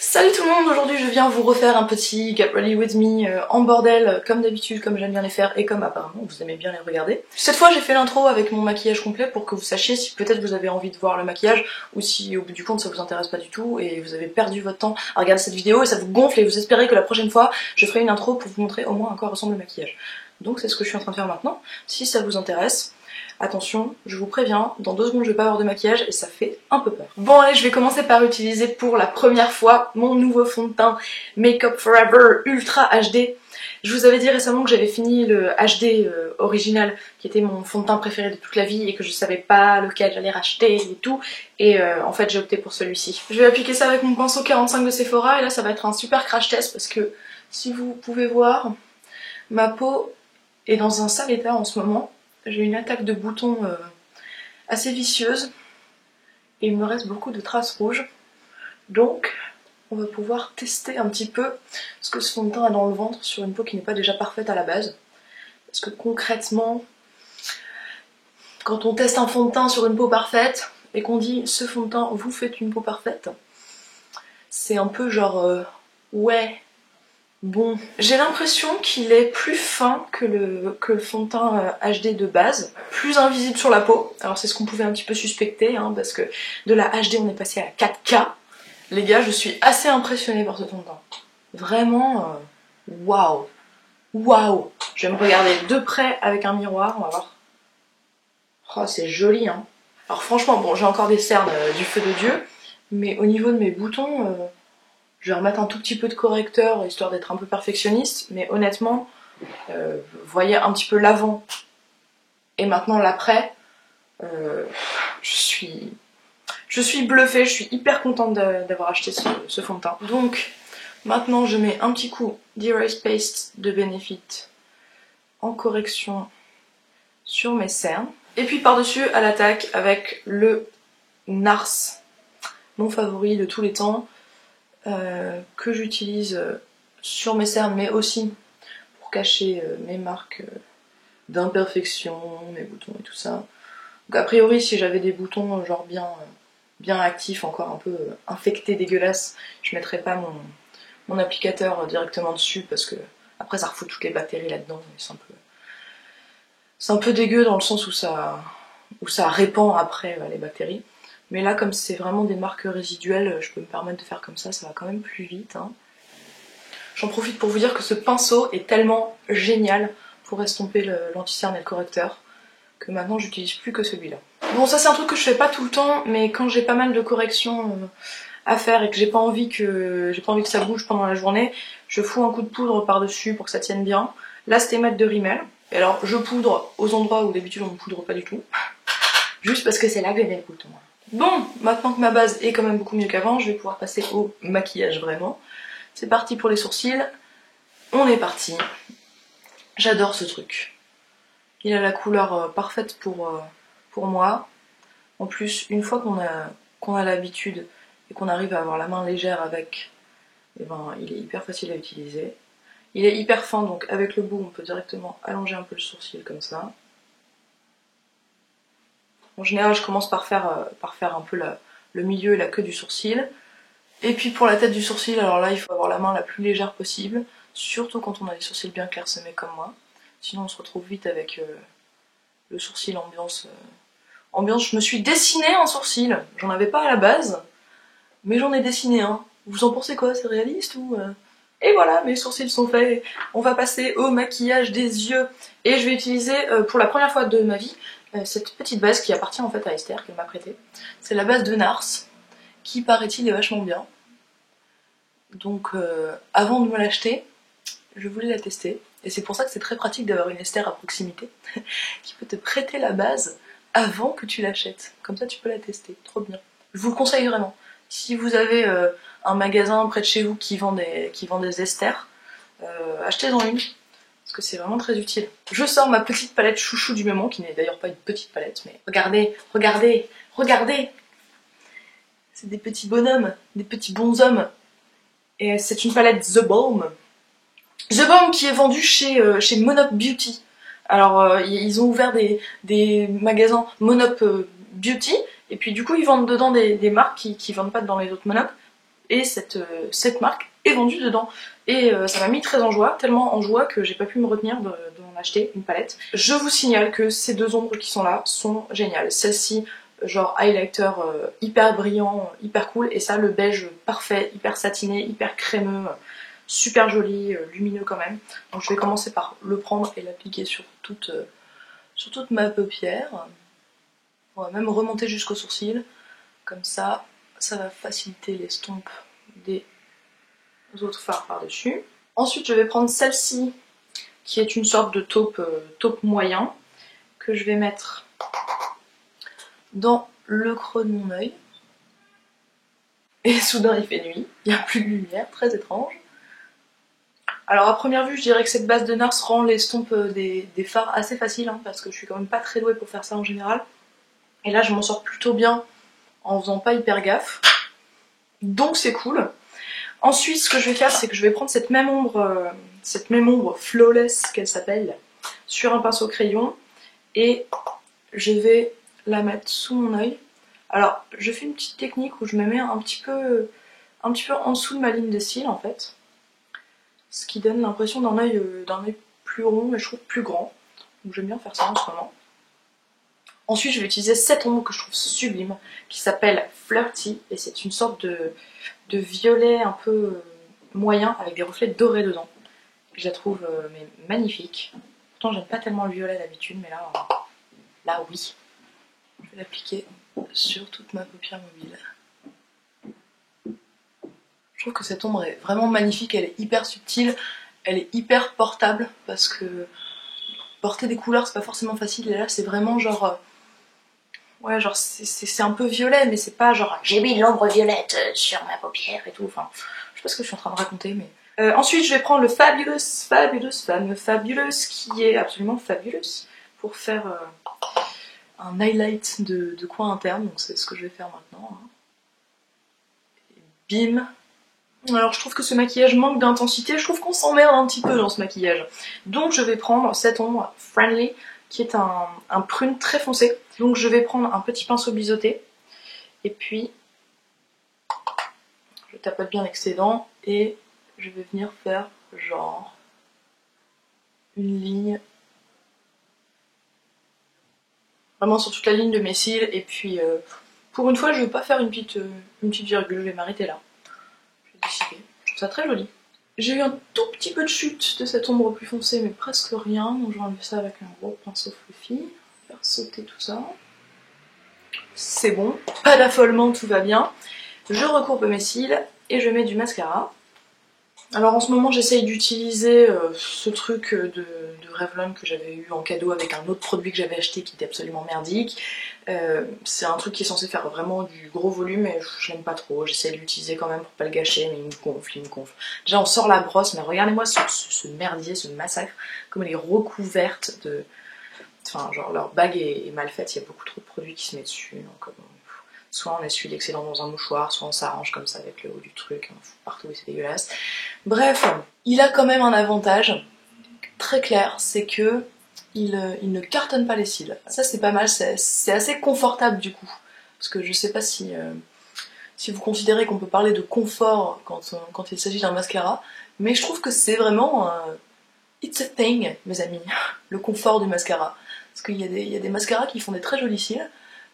Salut tout le monde, aujourd'hui je viens vous refaire un petit Get Ready With Me en bordel, comme d'habitude, comme j'aime bien les faire et comme apparemment vous aimez bien les regarder. Cette fois j'ai fait l'intro avec mon maquillage complet pour que vous sachiez si peut-être vous avez envie de voir le maquillage ou si au bout du compte ça vous intéresse pas du tout et vous avez perdu votre temps à regarder cette vidéo et ça vous gonfle et vous espérez que la prochaine fois je ferai une intro pour vous montrer au moins à quoi ressemble le maquillage. Donc c'est ce que je suis en train de faire maintenant. Si ça vous intéresse, attention, je vous préviens, dans 2 secondes je vais pas avoir de maquillage et ça fait un peu peur. Bon allez, je vais commencer par utiliser pour la première fois mon nouveau fond de teint Make Up For Ever Ultra HD. Je vous avais dit récemment que j'avais fini le HD original, qui était mon fond de teint préféré de toute la vie et que je savais pas lequel j'allais racheter et tout. Et en fait j'ai opté pour celui-ci. Je vais appliquer ça avec mon pinceau 45 de Sephora et là ça va être un super crash test parce que si vous pouvez voir, ma peau est dans un sale état en ce moment. J'ai une attaque de boutons assez vicieuse et il me reste beaucoup de traces rouges. Donc on va pouvoir tester un petit peu ce que ce fond de teint a dans le ventre sur une peau qui n'est pas déjà parfaite à la base. Parce que concrètement, quand on teste un fond de teint sur une peau parfaite et qu'on dit ce fond de teint vous faites une peau parfaite, c'est un peu genre ouais. Bon, j'ai l'impression qu'il est plus fin que le fond de teint HD de base, plus invisible sur la peau. Alors c'est ce qu'on pouvait un petit peu suspecter, hein, parce que de la HD on est passé à la 4K. Les gars, je suis assez impressionnée par ce fond de teint. Vraiment, waouh, waouh. Je vais me regarder de près avec un miroir, on va voir. Oh, c'est joli, hein. Alors franchement, bon, j'ai encore des cernes du feu de Dieu, mais au niveau de mes boutons... je vais remettre un tout petit peu de correcteur, histoire d'être un peu perfectionniste, mais honnêtement, vous voyez un petit peu l'avant et maintenant l'après, je suis bluffée, je suis hyper contente d'avoir acheté ce fond de teint. Donc, maintenant je mets un petit coup d'Erase Paste de Benefit en correction sur mes cernes. Et puis par-dessus, à l'attaque avec le NARS, mon favori de tous les temps. Que j'utilise sur mes cernes mais aussi pour cacher mes marques d'imperfection, mes boutons et tout ça. Donc a priori si j'avais des boutons genre bien actifs, encore un peu infectés, dégueulasses, je mettrais pas mon applicateur directement dessus parce que après ça refout toutes les bactéries là-dedans et c'est un peu dégueu dans le sens où ça répand après les bactéries. Mais là, comme c'est vraiment des marques résiduelles, je peux me permettre de faire comme ça va quand même plus vite. Hein. J'en profite pour vous dire que ce pinceau est tellement génial pour estomper l'anti-cerne et le correcteur que maintenant j'utilise plus que celui-là. Bon, ça c'est un truc que je fais pas tout le temps, mais quand j'ai pas mal de corrections à faire et que j'ai pas envie que ça bouge pendant la journée, je fous un coup de poudre par-dessus pour que ça tienne bien. Là, c'était mat de Rimmel. Et alors, je poudre aux endroits où d'habitude on ne poudre pas du tout. Juste parce que c'est là que j'ai les boutons. Bon, maintenant que ma base est quand même beaucoup mieux qu'avant, je vais pouvoir passer au maquillage vraiment. C'est parti pour les sourcils. On est parti. J'adore ce truc. Il a la couleur parfaite pour moi. En plus, une fois qu'on a l'habitude et qu'on arrive à avoir la main légère avec, eh ben, il est hyper facile à utiliser. Il est hyper fin, donc avec le bout, on peut directement allonger un peu le sourcil comme ça. En général, je commence par faire un peu le milieu et la queue du sourcil. Et puis pour la tête du sourcil, alors là, il faut avoir la main la plus légère possible. Surtout quand on a les sourcils bien clairsemés comme moi. Sinon, on se retrouve vite avec le sourcil ambiance. Ambiance, je me suis dessiné un sourcil. J'en avais pas à la base, mais j'en ai dessiné un. Vous en pensez quoi? C'est réaliste ou... Et voilà, mes sourcils sont faits. On va passer au maquillage des yeux. Et je vais utiliser, pour la première fois de ma vie, cette petite base qui appartient en fait à Esther, qu'elle m'a prêtée. C'est la base de NARS, qui paraît-il est vachement bien. Donc avant de me l'acheter, je voulais la tester. Et c'est pour ça que c'est très pratique d'avoir une Esther à proximité, qui peut te prêter la base avant que tu l'achètes. Comme ça tu peux la tester, trop bien. Je vous le conseille vraiment. Si vous avez un magasin près de chez vous qui vend des Esther, achetez-en une. Parce que c'est vraiment très utile. Je sors ma petite palette chouchou du moment, qui n'est d'ailleurs pas une petite palette, mais regardez, regardez, regardez! C'est des petits bonhommes, des petits bonshommes. Et c'est une palette The Balm. The Balm qui est vendue chez Monop Beauty. Alors ils ont ouvert des magasins Monop Beauty, et puis du coup ils vendent dedans des marques qui vendent pas dans les autres Monop. et cette marque est vendue dedans. Et ça m'a mis très en joie, tellement en joie que j'ai pas pu me retenir d'en acheter une palette. Je vous signale que ces deux ombres qui sont là sont géniales. Celle-ci, genre highlighter hyper brillant, hyper cool, et ça le beige parfait, hyper satiné, hyper crémeux, super joli, lumineux quand même. Donc je vais commencer par le prendre et l'appliquer sur toute ma paupière. On va même remonter jusqu'aux sourcils, comme ça, ça va faciliter l'estompe des autres fards par-dessus. Ensuite je vais prendre celle-ci, qui est une sorte de taupe moyen, que je vais mettre dans le creux de mon œil. Et soudain il fait nuit, il n'y a plus de lumière, très étrange. Alors à première vue je dirais que cette base de NARS rend l'estompe des fards assez facile, hein, parce que je suis quand même pas très douée pour faire ça en général. Et là je m'en sors plutôt bien en faisant pas hyper gaffe, donc c'est cool. Ensuite ce que je vais faire, c'est que je vais prendre cette même ombre Flawless qu'elle s'appelle, sur un pinceau crayon, et je vais la mettre sous mon œil. Alors je fais une petite technique où je me mets un petit peu en dessous de ma ligne de cils en fait, ce qui donne l'impression d'un œil plus rond, mais je trouve plus grand. Donc j'aime bien faire ça en ce moment. Ensuite je vais utiliser cette ombre que je trouve sublime, qui s'appelle Flirty, et c'est une sorte de violet un peu moyen avec des reflets dorés dedans. Je la trouve mais magnifique. Pourtant j'aime pas tellement le violet d'habitude, mais là oui. Je vais l'appliquer sur toute ma paupière mobile. Je trouve que cette ombre est vraiment magnifique, elle est hyper subtile, elle est hyper portable, parce que porter des couleurs c'est pas forcément facile, et là c'est vraiment genre... ouais, genre c'est un peu violet, mais c'est pas genre j'ai mis de l'ombre violette sur ma paupière et tout, enfin je sais pas ce que je suis en train de raconter, mais... ensuite je vais prendre le fameux Fabulous, qui est absolument fabulous, pour faire un highlight de coin interne, donc c'est ce que je vais faire maintenant. Hein. Et bim. Alors je trouve que ce maquillage manque d'intensité, je trouve qu'on s'emmerde un petit peu dans ce maquillage. Donc je vais prendre cette ombre Friendly, qui est un prune très foncé. Donc je vais prendre un petit pinceau biseauté, et puis je tapote bien l'excédent, et je vais venir faire genre une ligne, vraiment sur toute la ligne de mes cils, et puis pour une fois je vais pas faire une petite virgule, je vais m'arrêter là. Je vais décider. Je trouve ça très joli. J'ai eu un tout petit peu de chute de cette ombre plus foncée, mais presque rien, donc je vais enlever ça avec un gros pinceau fluffy, faire sauter tout ça. C'est bon, pas d'affolement, tout va bien. Je recourbe mes cils et je mets du mascara. Alors en ce moment j'essaye d'utiliser ce truc de Revlon que j'avais eu en cadeau avec un autre produit que j'avais acheté qui était absolument merdique. C'est un truc qui est censé faire vraiment du gros volume et j'aime pas trop, j'essaie de l'utiliser quand même pour pas le gâcher, mais il me gonfle. Déjà on sort la brosse, mais regardez-moi ce merdier, ce massacre, comme elle est recouverte de... Enfin genre leur bague est mal faite, il y a beaucoup trop de produits qui se mettent dessus, donc soit on essuie l'excédent dans un mouchoir, soit on s'arrange comme ça avec le haut du truc, on fout partout et c'est dégueulasse. Bref, il a quand même un avantage très clair, c'est que il ne cartonne pas les cils. Ça c'est pas mal, c'est assez confortable du coup. Parce que je sais pas si vous considérez qu'on peut parler de confort quand il s'agit d'un mascara, mais je trouve que c'est vraiment... it's a thing, mes amis, le confort du mascara. Parce qu'il y a des mascaras qui font des très jolis cils,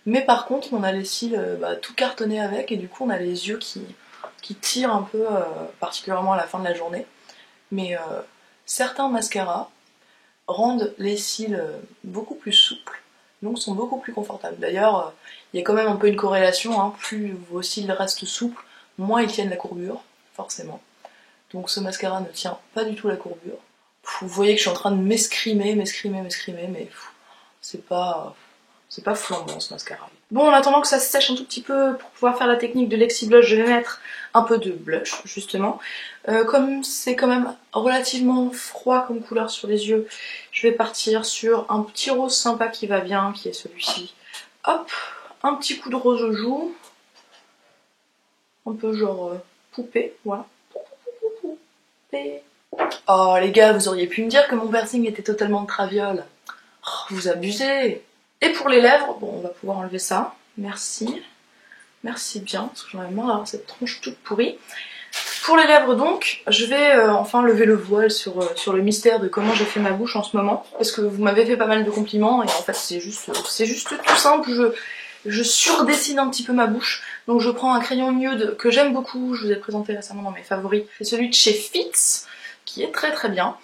mais par contre on a les cils tout cartonnés avec, et du coup on a les yeux qui tirent un peu, particulièrement à la fin de la journée. Mais certains mascaras rendent les cils beaucoup plus souples, donc sont beaucoup plus confortables. D'ailleurs, il y a quand même un peu une corrélation, hein, plus vos cils restent souples, moins ils tiennent la courbure, forcément. Donc ce mascara ne tient pas du tout la courbure. Vous voyez que je suis en train de m'escrimer, mais c'est pas flambant ce mascara. Bon, en attendant que ça se sèche un tout petit peu pour pouvoir faire la technique de Lexi Blush, je vais mettre un peu de blush, justement. Comme c'est quand même relativement froid comme couleur sur les yeux, je vais partir sur un petit rose sympa qui va bien, qui est celui-ci. Hop, un petit coup de rose aux joues. Un peu genre poupée, voilà. Poupée. Oh les gars, vous auriez pu me dire que mon piercing était totalement de traviole. Oh, vous abusez. Et pour les lèvres, bon on va pouvoir enlever ça, merci. Merci bien, parce que j'en avais marre d'avoir cette tronche toute pourrie. Pour les lèvres donc, je vais enfin lever le voile sur le mystère de comment j'ai fait ma bouche en ce moment. Parce que vous m'avez fait pas mal de compliments et en fait c'est juste tout simple. Je surdessine un petit peu ma bouche. Donc je prends un crayon nude que j'aime beaucoup, je vous ai présenté récemment dans mes favoris. C'est celui de chez Fitz, qui est très très bien.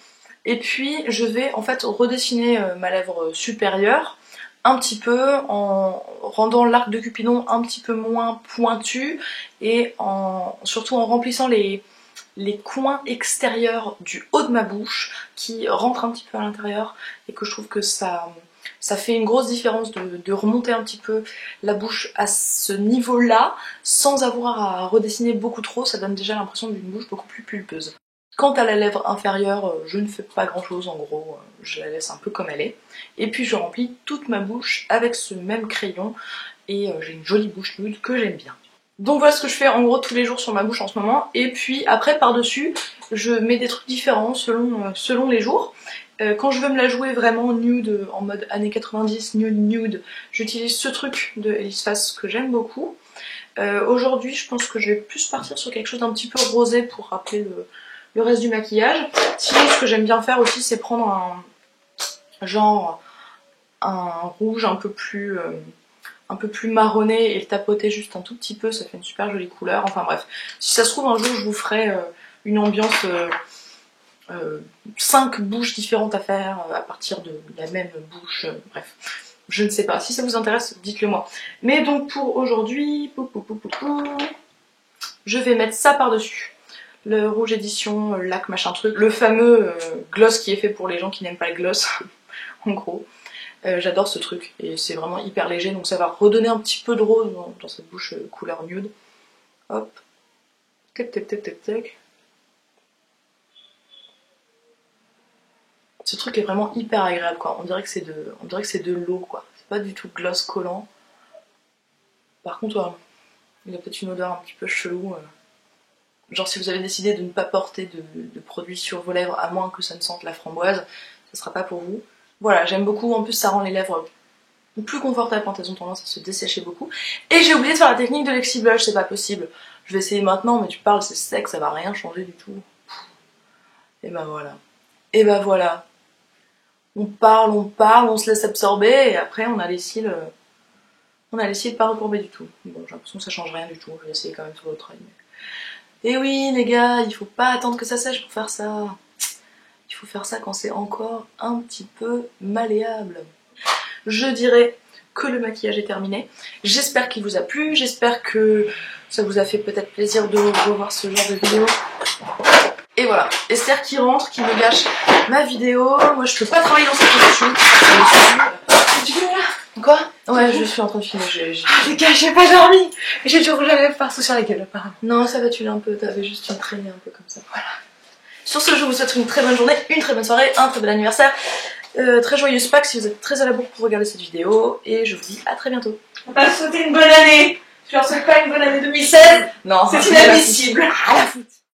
Et puis je vais en fait redessiner ma lèvre supérieure un petit peu en rendant l'arc de Cupidon un petit peu moins pointu et surtout en remplissant les coins extérieurs du haut de ma bouche qui rentrent un petit peu à l'intérieur et que je trouve que ça fait une grosse différence de remonter un petit peu la bouche à ce niveau-là sans avoir à redessiner beaucoup trop, ça donne déjà l'impression d'une bouche beaucoup plus pulpeuse. Quant à la lèvre inférieure, je ne fais pas grand chose en gros, je la laisse un peu comme elle est. Et puis je remplis toute ma bouche avec ce même crayon et j'ai une jolie bouche nude que j'aime bien. Donc voilà ce que je fais en gros tous les jours sur ma bouche en ce moment. Et puis après par-dessus, je mets des trucs différents selon les jours. Quand je veux me la jouer vraiment nude, en mode années 90, nude, j'utilise ce truc de Elise Face que j'aime beaucoup. Aujourd'hui je pense que je vais plus partir sur quelque chose d'un petit peu rosé pour rappeler le reste du maquillage. Sinon ce que j'aime bien faire aussi c'est prendre un rouge un peu plus marronné et le tapoter juste un tout petit peu, ça fait une super jolie couleur. Enfin bref, si ça se trouve un jour je vous ferai une ambiance 5 bouches différentes à faire à partir de la même bouche, bref. Je ne sais pas, si ça vous intéresse, dites-le moi. Mais donc pour aujourd'hui, je vais mettre ça par-dessus. Le rouge édition, lac machin truc, le fameux gloss qui est fait pour les gens qui n'aiment pas le gloss, en gros. J'adore ce truc et c'est vraiment hyper léger, donc ça va redonner un petit peu de rose dans cette bouche couleur nude. Hop, tac tac tac tac tac. Ce truc est vraiment hyper agréable quoi, on dirait que c'est de l'eau quoi, c'est pas du tout gloss collant. Par contre, il a peut-être une odeur un petit peu chelou. Genre si vous avez décidé de ne pas porter de produit sur vos lèvres à moins que ça ne sente la framboise, ça sera pas pour vous. Voilà, j'aime beaucoup, en plus ça rend les lèvres plus confortables quand elles ont tendance à se dessécher beaucoup. Et j'ai oublié de faire la technique de Lexi Blush, c'est pas possible. Je vais essayer maintenant, mais tu parles, c'est sec, ça va rien changer du tout. Et ben voilà. Et ben voilà. On parle, on se laisse absorber, et après on a les cils pas recourber du tout. Bon, j'ai l'impression que ça change rien du tout, je vais essayer quand même sur l'autre œil. Et oui les gars, il faut pas attendre que ça sèche pour faire ça. Il faut faire ça quand c'est encore un petit peu malléable. Je dirais que le maquillage est terminé. J'espère qu'il vous a plu, j'espère que ça vous a fait peut-être plaisir de revoir ce genre de vidéo. Et voilà, Esther qui rentre, qui me gâche ma vidéo. Moi je peux pas travailler dans cette position. Tu fais là? Quoi? Ouais, je suis en train de filmer. Les gars, j'ai pas dormi. J'ai du rouge à lèvres partout sur la gueule apparemment. Non, ça va, tu l'as un peu, t'avais juste une traînée un peu comme ça. Voilà. Sur ce, je vous souhaite une très bonne journée, une très bonne soirée, un très bel anniversaire. Très joyeuse Pâques si vous êtes très à la bourre pour regarder cette vidéo. Et je vous dis à très bientôt. On va se souhaiter une bonne année. Je leur souhaite pas une bonne année 2016. Non, c'est inadmissible. À la foot.